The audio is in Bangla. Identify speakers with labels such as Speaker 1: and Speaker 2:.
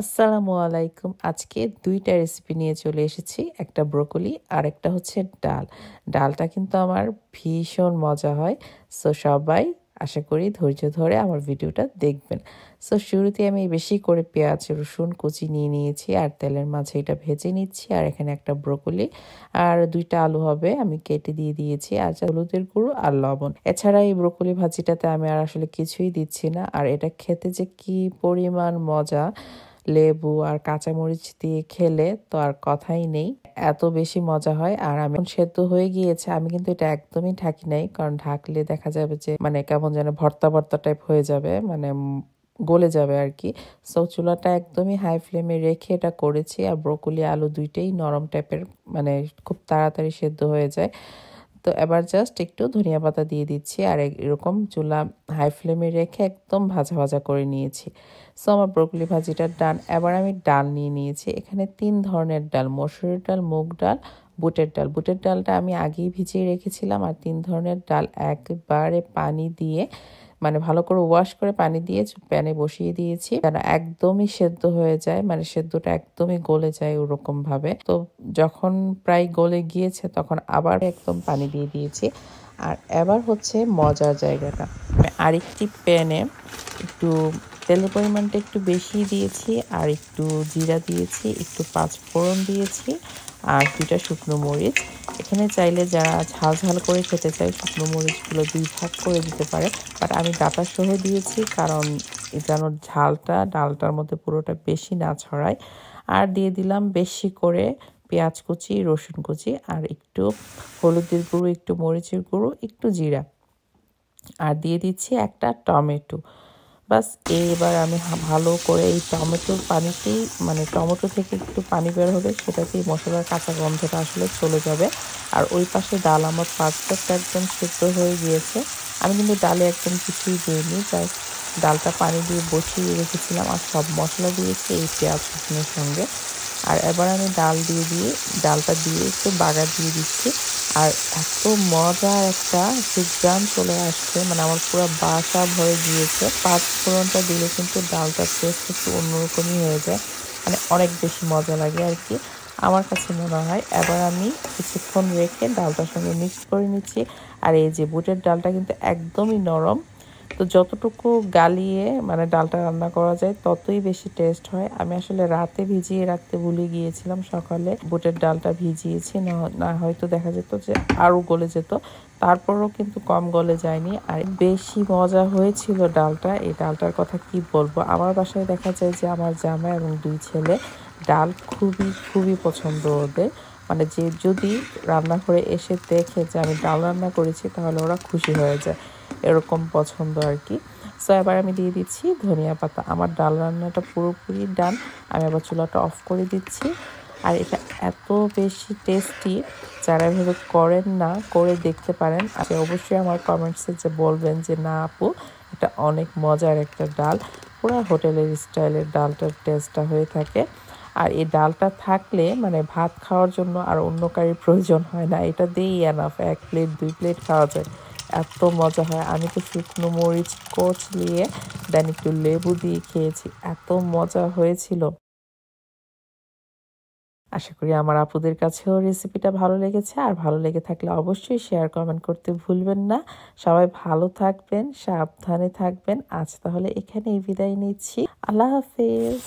Speaker 1: আসসালামু আলাইকুম। আজকে ২ টা রেসিপি নিয়ে চলে এসেছি। একটা ব্রোকলি আর একটা হচ্ছে ডাল। ডালটা কিন্তু আমার ভীষণ মজা হয়। সো সবাই আশা করি ধৈর্য ধরে আমার ভিডিওটা দেখবেন। সো শুরুতে আমি বেশি করে পেঁয়াজ, রসুন কুচি নিয়ে নিয়েছি আর তেলের মাঝে এটা ভেজে নিচ্ছি। আর এখানে একটা ব্রোকলি আর ২ টা আলু হবে আমি কেটে দিয়ে দিয়েছি। আর হলুদের গুঁড়ো আর লবণ। এছাড়া এই ব্রোকলি ভাজিটাতে আমি আর আসলে কিছুই দিচ্ছি না। আর এটা খেতে যে কি পরিমাণ মজা! লেবু আর কাঁচামরিচ দিয়ে খেলে তো আর কথাই নেই। এত বেশি মজা হয়। আর আমি এখন সেদ্ধ হয়ে গিয়েছে। আমি কিন্তু এটা একদমই ঢাকি নাই। কারণ ঢাকলে দেখা যাবে যে কেমন যেন ভর্তা, ভর্তা টাইপ হয়ে যাবে। গলে যাবে আরকি। সো চুলাটা একদমই হাই ফ্লেমে রেখে এটা করেছি। আর ব্রোকলি, আলু ২ টাই নরম টাইপের খুব তাড়াতাড়ি সেদ্ধ হয়ে যায়। তো এবার জাস্ট একটু ধনিয়া পাতা দিয়ে দিচ্ছি আর এরকম চুলা হাই ফ্লেমে রেখে একদম ভাজা ভাজা করে নিয়েছি। সো আমার ব্রোকলি ভাজিটা ডান। এবার আমি ডাল নিয়ে নিয়েছি। এখানে ৩ ধরনের ডাল, মসুরের ডাল, মুগ ডাল, বুটের ডাল। বুটের ডালটা আমি আগেই ভিজিয়ে রেখেছিলাম আর ৩ ধরনের ডাল একবারে পানি দিয়ে ভালো করে ওয়াশ করে পানি দিয়ে প্যানে বসিয়ে দিয়েছি যেন একদমই সেদ্ধ হয়ে যায়, সেদ্ধটা একদমই গলে যায় ওরকম ভাবে। তো যখন প্রায় গলে গিয়েছে তখন আবার একদম পানি দিয়ে দিয়েছি। আর এবার হচ্ছে মজার জায়গাটা, আরেকটি প্যানে একটু তেলের পরিমাণটা একটু বেশি দিয়েছি আর একটু জিরা দিয়েছি, একটু পাঁচফোড়ন দিয়েছি আর ২টা শুকনো মরিচ। এখানে চাইলে যারা ঝাল ঝাল করে খেতে চায় শুকনো মরিচগুলো ২ ভাগ করে দিতে পারে, বাট আমি ডাঁটা সহ দিয়েছি কারণ যেন ঝালটা ডালটার মধ্যে পুরোটা বেশি না ছড়ায়। আর দিয়ে দিলাম বেশি করে পেঁয়াজ কুচি, রসুন কুচি আর একটু হলুদের গুঁড়ো, একটু মরিচের গুঁড়ো, একটু জিরা আর দিয়ে দিচ্ছি একটা টমেটো। বাস এবার আমি ভালো করে এই টমেটোর পানিতেই টমেটো থেকে একটু পানি বের হবে, সেটাতেই মশলার কাঁচা গন্ধটা আসলে চলে যাবে। আর ওই পাশে ডাল আমার পারফেক্ট একদম সিদ্ধ হয়ে গিয়েছে। আমি কিন্তু ডালে একদম কিছুই দিইনি, জাস্ট ডালটা পানি দিয়ে বসিয়ে রেখেছিলাম আর সব মশলা দিয়েছি এই পেঁয়াজ রসুনের সঙ্গে। আর এবার আমি ডালটা দিয়ে একটু বাগার দিয়ে দিচ্ছি। আর এত মজার একটা সুঘ্রাণ চলে আসছে, আমার পুরো বাসা ভরে গিয়েছে। পাঁচ ফোড়নটা দিলে কিন্তু ডালটার টেস্ট একটু অন্যরকমই হয়ে যায়, অনেক বেশি মজা লাগে আর কি আমার কাছে মনে হয়। এবার আমি কিছুক্ষণ রেখে ডালটার সঙ্গে মিক্স করে নিচ্ছি। আর এই যে বুটের ডালটা কিন্তু একদমই নরম, তো যতটুকু গালিয়ে ডালটা রান্না করা যায় ততই বেশি টেস্ট হয়। আমি আসলে রাতে ভিজিয়ে রাখতে ভুলে গিয়েছিলাম, সকালে বুটের ডালটা ভিজিয়েছি, না হয়তো দেখা যেত যে আরও গলে যেত। তারপরও কিন্তু কম গলে যায়নি আর বেশি মজা হয়েছিল ডালটা। এই ডালটার কথা কি বলবো, আমার বাসায় দেখা যায় যে আমার জামাই এবং ২ ছেলে ডাল খুবই খুবই পছন্দ ওদের। যে যদি রান্নাঘরে এসে দেখে যে আমি ডাল রান্না করেছি তাহলে ওরা খুশি হয়ে যায়, এরকম পছন্দ আর কি। সো এবার আমি দিয়ে দিচ্ছি ধনিয়া পাতা। আমার ডাল রান্নাটা পুরোপুরি ডান। আমি আবার চুলাটা অফ করে দিচ্ছি। আর এটা এত বেশি টেস্টি, যারা এভাবে করেন না করে দেখতে পারেন। আপনি অবশ্যই আমার কমেন্টসে যে বলবেন যে না আপু, এটা অনেক মজার একটা ডাল, পুরো হোটেলের স্টাইলের ডালটার টেস্টটা হয়ে থাকে। আর এই ডালটা থাকলে ভাত খাওয়ার জন্য আর অন্য কারির প্রয়োজন হয় না, এটা দিয়েই এনাফ, ১ প্লেট ২ প্লেট খাওয়া যায়, এত মজা হয়। আমি তো শুকনো মরিচ কচলিয়ে দেন একটু লেবু দিয়ে খেয়েছি, এত মজা হয়েছিল। আশা করি আমার আপুদের কাছেও রেসিপিটা ভালো লেগেছে। আর ভালো লেগে থাকলে অবশ্যই শেয়ার কমেন্ট করতে ভুলবেন না। সবাই ভালো থাকবেন, সাবধানে থাকবেন। আজ তাহলে এখানেই বিদায় নিচ্ছি। আল্লাহ হাফেজ।